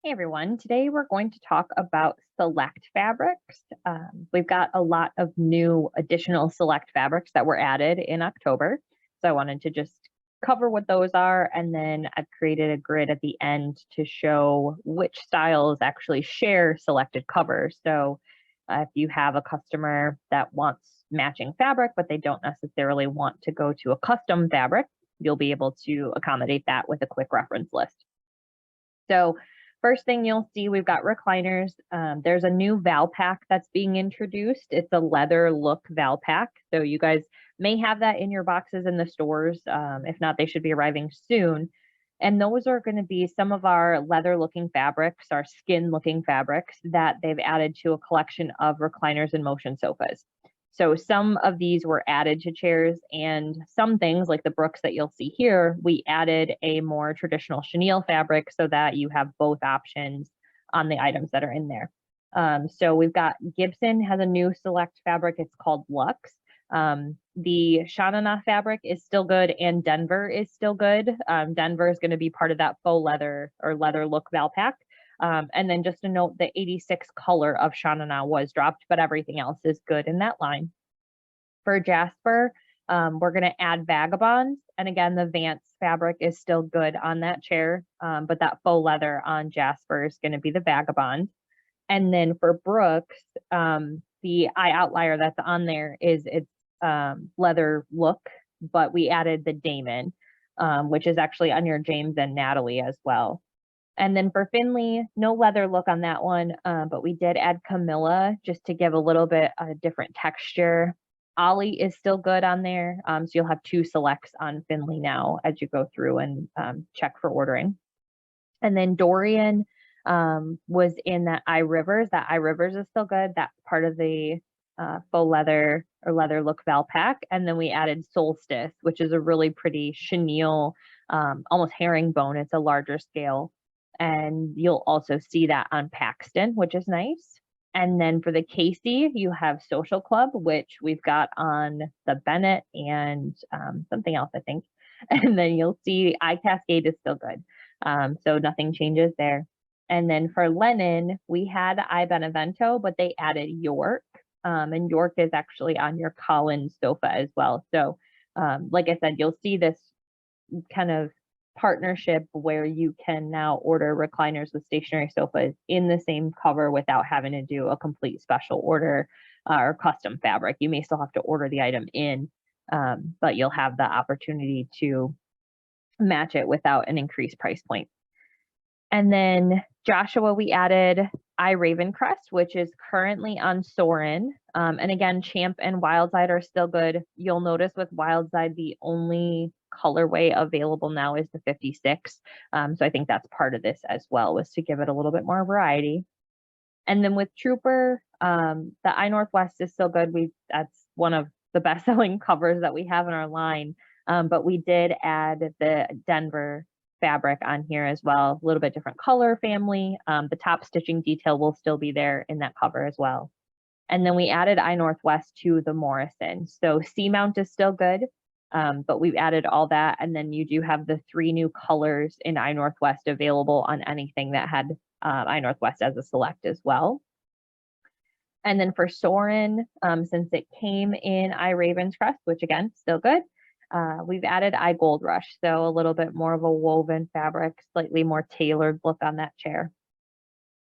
Hey everyone, today we're going to talk about select fabrics. We've got a lot of new additional select fabrics that were added in October. So I wanted to just cover what those are, and then I've created a grid at the end to show which styles actually share selected covers. So if you have a customer that wants matching fabric, but they don't necessarily want to go to a custom fabric, you'll be able to accommodate that with a quick reference list. So first thing you'll see, we've got recliners. There's a new Valpak that's being introduced. It's a leather look Valpak. So you guys may have that in your boxes in the stores. If not, they should be arriving soon. And those are going to be some of our leather looking fabrics, our skin looking fabrics that they've added to a collection of recliners and motion sofas. So some of these were added to chairs, and some things like the Brooks that you'll see here, we added a more traditional chenille fabric so that you have both options on the items that are in there. So we've got Gibson has a new select fabric. It's called Luxe. The Shanana fabric is still good, and Denver is still good. Denver is going to be part of that faux leather or leather look Valpak. And then just a note, the 86 color of Shanana was dropped, but everything else is good in that line. For Jasper, we're going to add Vagabonds. And again, the Vance fabric is still good on that chair, but that faux leather on Jasper is going to be the Vagabond. And then for Brooks, the eye outlier that's on there is its leather look, but we added the Damon, which is actually on your James and Natalie as well. And then for Finley, no leather look on that one, but we did add Camilla just to give a little bit of a different texture. Ollie is still good on there, so you'll have two selects on Finley now as you go through and check for ordering. And then Dorian was in that Eye Rivers. That Eye Rivers is still good. That's part of the faux leather or leather look Valpak. And then we added Solstice, which is a really pretty chenille, almost herringbone. It's a larger scale. And you'll also see that on Paxton, which is nice. And then for the Casey, you have Social Club, which we've got on the Bennett and something else, I think. And then you'll see Eye Cascade is still good. So nothing changes there. And then for Lennon, we had Eye Benevento, but they added York. And York is actually on your Collins sofa as well. So like I said, you'll see this kind of partnership where you can now order recliners with stationary sofas in the same cover without having to do a complete special order or custom fabric. You may still have to order the item in, but you'll have the opportunity to match it without an increased price point. And then Joshua, we added Eye Ravencrest, which is currently on Soren. And again, Champ and Wildside are still good. You'll notice with Wildside, the only colorway available now is the 56. So I think that's part of this as well, was to give it a little bit more variety. And then with Trooper, the Eye Northwest is still good. That's one of the best-selling covers that we have in our line. But we did add the Denver fabric on here as well, a little bit different color family. The top stitching detail will still be there in that cover as well. And then we added Eye Northwest to the Morrison. So C-mount is still good, but we've added all that. And then you do have the 3 new colors in Eye Northwest available on anything that had Eye Northwest as a select as well. And then for Soren, since it came in Eye Ravenscrest, which again, still good, we've added Eye Gold Rush. So a little bit more of a woven fabric, slightly more tailored look on that chair.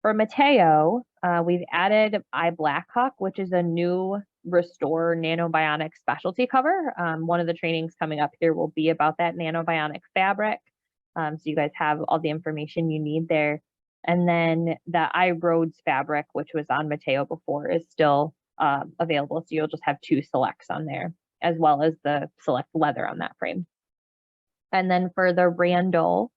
For Mateo, we've added Eye Blackhawk, which is a new Restore Nanobionic specialty cover. One of the trainings coming up here will be about that nanobionic fabric. So you guys have all the information you need there. And then the Eye Rhodes fabric, which was on Mateo before, is still available. So you'll just have 2 selects on there, as well as the select leather on that frame. And then for the Randall,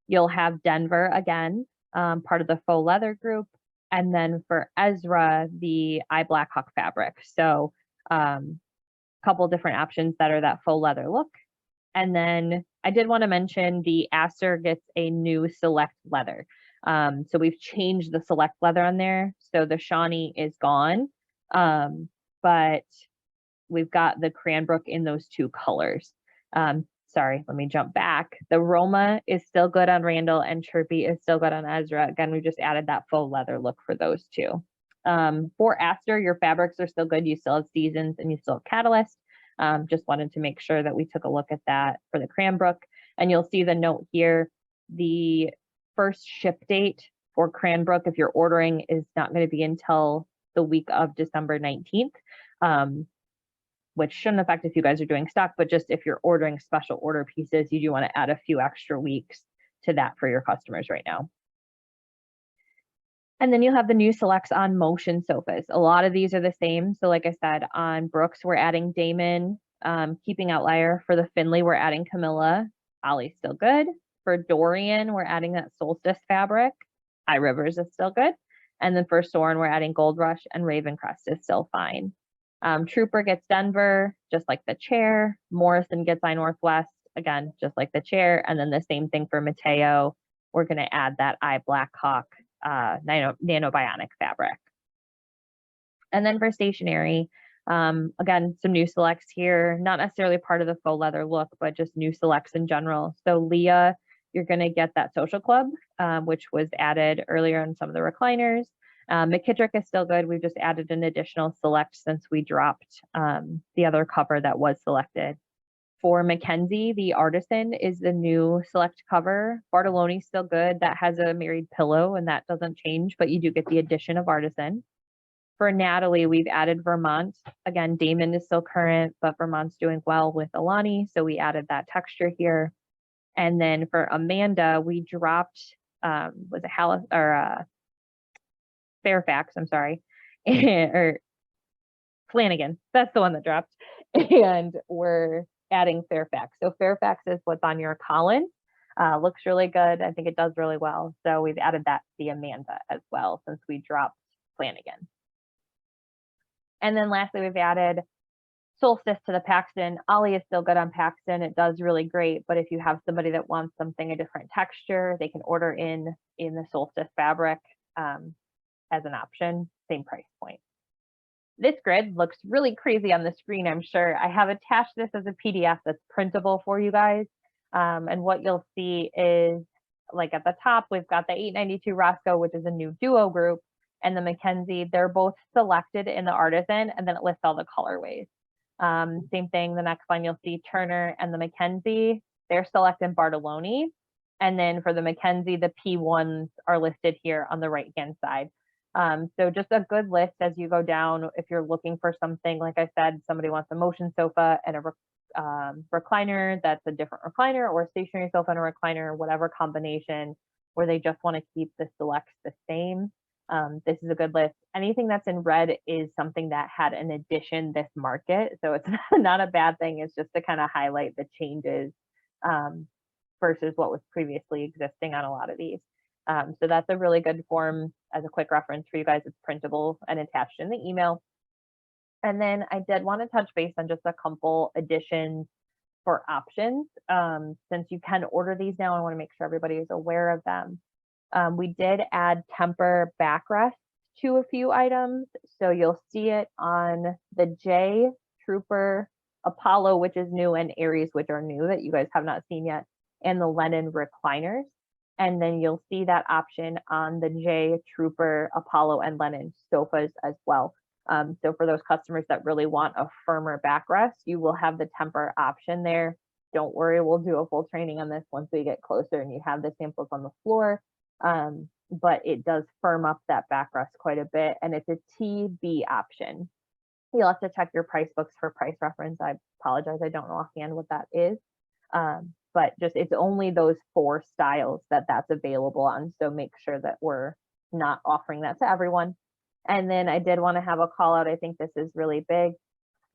you'll have Denver again, part of the faux leather group. And then for Ezra, the Eye Blackhawk fabric. So a couple different options that are that faux leather look. And then I did want to mention the Aster gets a new select leather. So we've changed the select leather on there. So the Shawnee is gone, but we've got the Cranbrook in those 2 colors. sorry, let me jump back. The Roma is still good on Randall and Chirpy is still good on Ezra. Again, we just added that faux leather look for those two. For Aster, your fabrics are still good. You still have Seasons and you still have Catalyst. Just wanted to make sure that we took a look at that for the Cranbrook. And you'll see the note here, the first ship date for Cranbrook, if you're ordering, is not going to be until the week of December 19th, which shouldn't affect if you guys are doing stock, but just if you're ordering special order pieces, you do want to add a few extra weeks to that for your customers right now. And then you'll have the new selects on Motion sofas. A lot of these are the same. So like I said, on Brooks, we're adding Damon, keeping Outlier. For the Finley, we're adding Camilla. Ollie's still good. For Dorian, we're adding that Solstice fabric. High Rivers is still good. And then for Soren, we're adding Gold Rush, and Ravencrest is still fine. Trooper gets Denver, just like the chair. Morrison gets I Northwest, again, just like the chair. And then the same thing for Mateo. We're going to add that I Blackhawk nanobionic fabric. And then for stationery, again, some new selects here, not necessarily part of the faux leather look, but just new selects in general. So Leah, you're going to get that Social Club, which was added earlier in some of the recliners. McKittrick is still good. We've just added an additional select since we dropped the other cover that was selected. For Mackenzie, the Artisan is the new select cover. Bartoloni's still good. That has a married pillow and that doesn't change, but you do get the addition of Artisan. For Natalie, we've added Vermont. Again, Damon is still current, but Vermont's doing well with Alani, so we added that texture here. And then for Amanda, we dropped Fairfax, I'm sorry, or Flanagan. That's the one that dropped. And we're adding Fairfax. So Fairfax is what's on your Colin. Looks really good. I think it does really well. So we've added that to the Amanda as well since we dropped Flanagan. And then lastly, we've added Solstice to the Paxton. Ollie is still good on Paxton. It does really great. But if you have somebody that wants something a different texture, they can order in the Solstice fabric as an option, same price point. This grid looks really crazy on the screen, I'm sure. I have attached this as a PDF that's printable for you guys. And what you'll see is, like at the top, we've got the 892 Roscoe, which is a new duo group, and the Mackenzie. They're both selected in the Artisan, and then it lists all the colorways. Same thing, the next line you'll see Turner and the Mackenzie. They're selected Bartoloni. And then for the Mackenzie, the P1s are listed here on the right-hand side. So just a good list as you go down. If you're looking for something, like I said, somebody wants a motion sofa and a recliner that's a different recliner, or a stationary sofa and a recliner, whatever combination, where they just want to keep the selects the same. This is a good list. Anything that's in red is something that had an addition this market. So it's not a bad thing. It's just to kind of highlight the changes versus what was previously existing on a lot of these. So that's a really good form as a quick reference for you guys. It's printable and attached in the email. And then I did want to touch base on just a couple additions for options. Since you can order these now, I want to make sure everybody is aware of them. We did add temper backrest to a few items. So you'll see it on the J, Trooper, Apollo, which is new, and Aries, which are new that you guys have not seen yet, and the Lennon recliners. And then you'll see that option on the J, Trooper, Apollo, and Lennon sofas as well. So for those customers that really want a firmer backrest, you will have the temper option there. Don't worry, we'll do a full training on this once we get closer and you have the samples on the floor. But it does firm up that backrest quite a bit, and it's a TB option. You'll have to check your price books for price reference. I apologize, I don't know offhand what that is. But just it's only those 4 styles that's available on. So make sure that we're not offering that to everyone. And then I did want to have a call out. I think this is really big.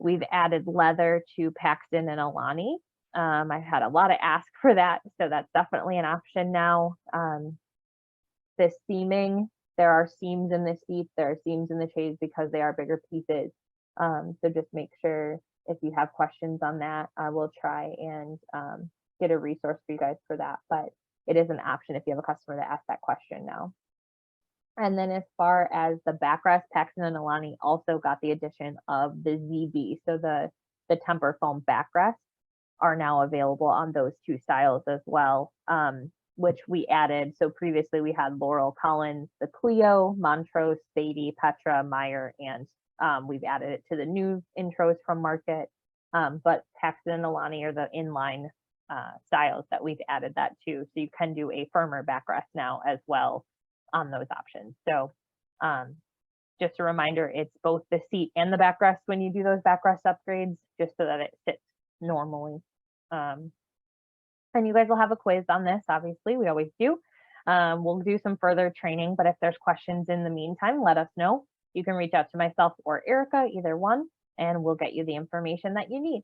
We've added leather to Paxton and Alani. I've had a lot of ask for that. So that's definitely an option now. The seaming, there are seams in the seats, there are seams in the shades because they are bigger pieces. So just make sure if you have questions on that, I will try and get a resource for you guys for that. But it is an option if you have a customer that asks that question now. And then as far as the backrest, Paxton and Alani also got the addition of the ZB, so the temper foam backrest. are now available on those two styles as well, which we added. So previously we had Laurel, Collins, the Clio, Montrose, Beatty, Petra, Meyer, and we've added it to the new intros from market. But Paxton and Alani are the inline styles that we've added that to. So you can do a firmer backrest now as well on those options. So just a reminder, it's both the seat and the backrest when you do those backrest upgrades, just so that it sits normally. And you guys will have a quiz on this, obviously, we always do. We'll do some further training, but if there's questions in the meantime, let us know. You can reach out to myself or Erica, either one, and we'll get you the information that you need.